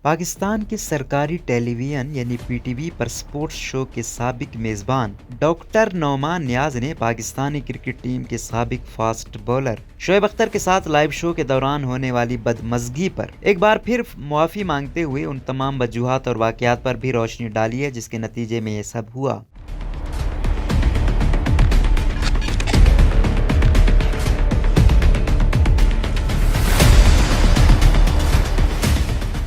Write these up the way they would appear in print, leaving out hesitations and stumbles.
پاکستان کے سرکاری ٹیلی ویژن یعنی پی ٹی وی پر سپورٹس شو کے سابق میزبان ڈاکٹر نعمان نیاز نے پاکستانی کرکٹ ٹیم کے سابق فاسٹ بولر شعیب اختر کے ساتھ لائیو شو کے دوران ہونے والی بدمزگی پر ایک بار پھر معافی مانگتے ہوئے ان تمام وجوہات اور واقعات پر بھی روشنی ڈالی ہے جس کے نتیجے میں یہ سب ہوا۔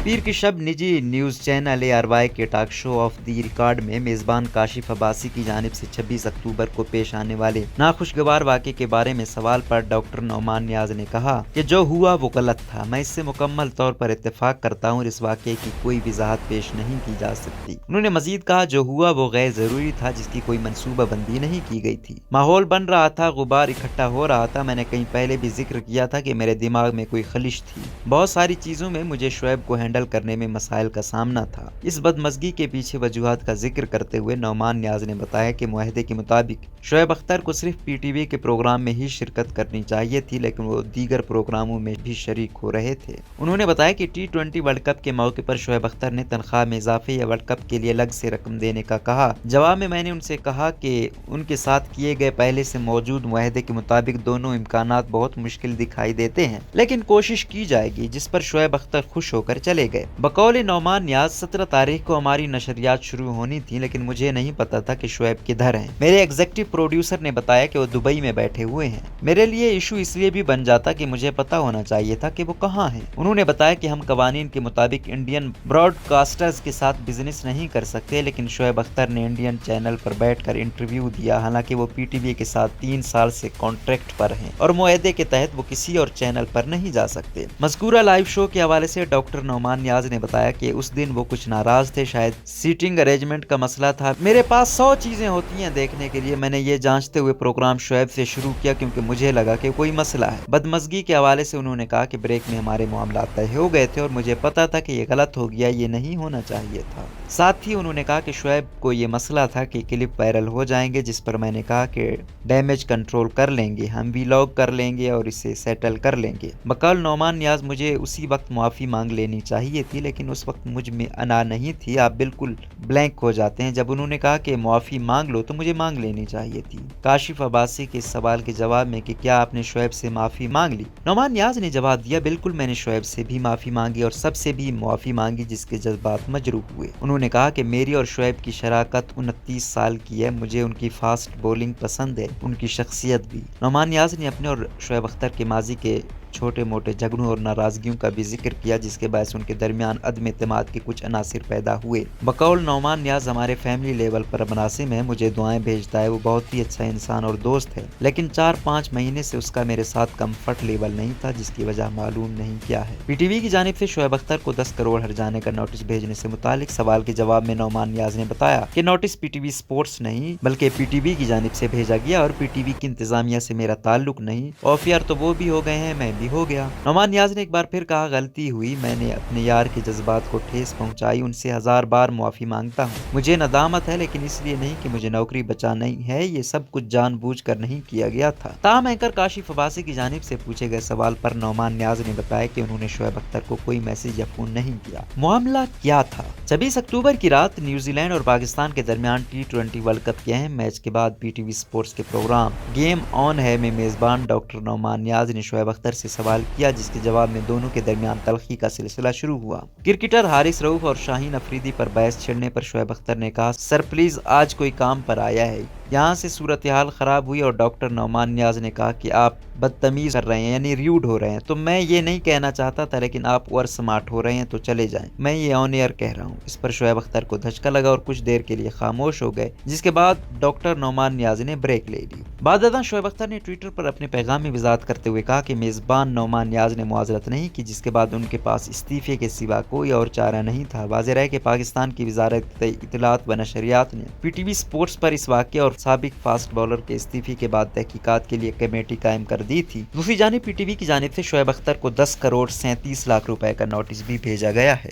پیر کی شب نجی نیوز چینل ARY کے talk show of the record میں میزبان کاشف عباسی کی جانب سے 26 اکتوبر کو پیش آنے والے ناخوشگوار واقعے کے بارے میں سوال پر ڈاکٹر نعمان نیاز نے کہا کہ جو ہوا وہ غلط تھا۔ میں اس سے مکمل طور پر اتفاق کرتا ہوں اور اس واقعے کی کوئی وضاحت پیش نہیں کی جا سکتی۔ انہوں نے مزید کہا جو ہوا وہ غیر ضروری تھا جس کی کوئی منصوبہ بندی نہیں کی گئی تھی۔ ماحول بن رہا تھا، غبار اکٹھا ہو رہا تھا۔ میں نے کہیں پہلے بھی ذکر کیا تھا کہ میرے دماغ میں کوئی خلش تھی۔ بہت ساری چیزوں میں مجھے شعیب کو ہینڈل کرنے میں مسائل کا سامنا تھا۔ اس بدمزگی کے پیچھے وجوہات کا ذکر کرتے ہوئے نعمان نیاز نے بتایا کہ معاہدے کے مطابق شعیب اختر کو صرف پی ٹی وی کے پروگرام میں ہی شرکت کرنی چاہیے تھی، لیکن وہ دیگر پروگراموں میں بھی شریک ہو رہے تھے۔ انہوں نے بتایا کہ T20 ورلڈ کپ کے موقع پر شعیب اختر نے تنخواہ میں اضافے یا ورلڈ کپ کے لیے الگ سے رقم دینے کا کہا۔ جواب میں نے ان سے کہا کہ ان کے ساتھ کیے گئے پہلے سے موجود معاہدے کے مطابق دونوں امکانات بہت مشکل دکھائی دیتے ہیں، لیکن کوشش کی جائے گی، جس پر شعیب اختر خوش ہو کر چلے گئے۔ بقول نعمان نیاز 17 تاریخ کو ہماری نشریات شروع ہونی تھی، لیکن مجھے نہیں پتا تھا کہ شعیب کدھر ہیں۔ میرے ایگزیکٹو پروڈیوسر نے بتایا کہ وہ دبئی میں بیٹھے ہوئے ہیں۔ میرے لیے ایشو اس لیے بھی بن جاتا کہ مجھے پتا ہونا چاہیے تھا کہ وہ کہاں ہیں۔ انہوں نے بتایا کہ ہم قوانین کے مطابق انڈین براڈ کاسٹرز کے ساتھ بزنس نہیں کر سکتے، لیکن شعیب اختر نے انڈین چینل پر بیٹھ کر انٹرویو دیا، حالانکہ وہ پی ٹی وی کے ساتھ 3 سال سے کانٹریکٹ پر ہیں اور معاہدے کے تحت وہ کسی اور چینل پر نہیں جا سکتے۔ مذکورہ لائیو شو کے حوالے سے ڈاکٹر نعمان نیاز نے بتایا کہ اس دن وہ کچھ ناراض تھے، شاید سیٹنگ ارینجمنٹ کا مسئلہ تھا۔ میرے پاس 100 چیزیں ہوتی ہیں دیکھنے کے لیے، میں نے یہ جانچتے ہوئے پروگرام شعیب سے شروع کیا کیونکہ مجھے لگا کہ کوئی مسئلہ ہے۔ بدمزگی کے حوالے سے انہوں نے کہا کہ بریک میں ہمارے معاملات طے ہو گئے تھے اور مجھے پتا تھا کہ یہ غلط ہو گیا، یہ نہیں ہونا چاہیے تھا۔ ساتھ ہی انہوں نے کہا کہ شعیب کو یہ مسئلہ تھا کہ کلپ وائرل ہو جائیں گے، جس پر میں نے کہا کہ ڈیمیج کنٹرول کر لیں گے، ہم ویلاگ کر لیں گے اور اسے سیٹل کر لیں گے۔ بقول نعمان نیاز مجھے اسی وقت معافی مانگ لینی چاہیے تھی، لیکن اس وقت مجھ میں انا نہیں تھی، آپ بالکل بلینک ہو جاتے ہیں۔ جب انہوں نے کہا کہ معافی مانگ لو تو مجھے مانگ لینی چاہیے تھی۔ کاشف عباسی کے سوال کے جواب میں کہ کیا آپ نے شعیب سے معافی مانگ لی، نعمان نیاز نے جواب دیا بالکل، میں نے شعیب سے بھی معافی مانگی اور سب سے بھی معافی مانگی جس کے جذبات مجروح ہوئے۔ انہوں نے کہا کہ میری اور شعیب کی شراکت 29 سال کی ہے، مجھے ان کی فاسٹ بولنگ پسند ہے، ان کی شخصیت بھی۔ نعمان نیاز نے اپنے اور شعیب اختر کے ماضی کے چھوٹے موٹے جھگڑوں اور ناراضگیوں کا بھی ذکر کیا، جس کے باعث ان کے درمیان عدم اعتماد کے کچھ عناصر پیدا ہوئے۔ بقول نعمان نیاز ہمارے فیملی لیول پر مناسب ہے، مجھے دعائیں بھیجتا ہے، وہ بہت ہی اچھا انسان اور دوست ہے، لیکن 4-5 مہینے سے اس کا میرے ساتھ کمفرٹ لیول نہیں تھا، جس کی وجہ معلوم نہیں کیا ہے۔ پی ٹی وی کی جانب سے شعیب اختر کو 10 کروڑ ہرجانے کا نوٹس بھیجنے سے متعلق سوال کے جواب میں نعمان نیاز نے بتایا کہ notice P T V sports نہیں بلکہ پی ٹی وی کی جانب سے بھیجا گیا اور پی ٹی وی کی انتظامیہ سے میرا تعلق نہیں، آف ایئر تو وہ بھی ہو گئے ہیں، میں بھی ہو گیا۔ نعمان نیاز نے ایک بار پھر کہا غلطی ہوئی، میں نے اپنے یار کے جذبات کو ٹھیس پہنچائی، ان سے 1000 بار معافی مانگتا ہوں۔ مجھے ندامت ہے، لیکن اس لیے نہیں کہ مجھے نوکری بچانی ہے، یہ سب کچھ جان بوجھ کر نہیں کیا گیا تھا۔ تاہم اینکر کاشف عباسی کی جانب سے پوچھے گئے سوال پر نعمان نیاز نے بتایا کہ انہوں نے شعیب اختر کو کوئی میسج یا فون نہیں کیا۔ معاملہ کیا تھا؟ 26 اکتوبر کی رات نیوزی لینڈ اور پاکستان کے درمیان T20 ورلڈ کپ کے اہم میچ کے بعد پی ٹی وی سپورٹس کے پروگرام گیم آن ہے میں میزبان ڈاکٹر نعمان نیاز نے شعیب اختر سے سوال کیا، جس کے جواب میں دونوں کے درمیان تلخی کا سلسلہ شروع ہوا۔ کرکٹر حارث رؤف اور شاہین افریدی پر بحث چھڑنے پر شعیب اختر نے کہا سر پلیز آج کوئی کام پر آیا ہے۔ یہاں سے صورتحال خراب ہوئی اور ڈاکٹر نعمان نیاز نے کہا کہ آپ بدتمیز کر رہے ہیں، یعنی ریوڈ ہو رہے ہیں، تو میں یہ نہیں کہنا چاہتا تھا، لیکن آپ اوور سمارٹ ہو رہے ہیں تو چلے جائیں، میں یہ آن ایئر کہہ رہا ہوں۔ اس پر شعیب اختر کو دھچکا لگا اور کچھ دیر کے لیے خاموش ہو گئے، جس کے بعد ڈاکٹر نعمان نیاز نے بریک لے لی۔ بعد ازاں شعیب اختر نے ٹویٹر پر اپنے پیغام میں وضاحت کرتے ہوئے کہا کہ میزبان نعمان نیاز نے معذرت نہیں کی، جس کے بعد ان کے پاس استعفے کے سوا کوئی اور چارہ نہیں تھا۔ واضح ہے کہ پاکستان کی وزارت اطلاعات و نشریات نے پی ٹی وی سپورٹس پر اس واقعے اور سابق فاسٹ بولر کے استعفے کے بعد تحقیقات کے لیے کمیٹی قائم کر دی تھی۔ دوسری جانب پی ٹی وی کی جانب سے شعیب اختر کو 10 کروڑ 37 لاکھ روپے کا نوٹس بھی بھیجا گیا ہے۔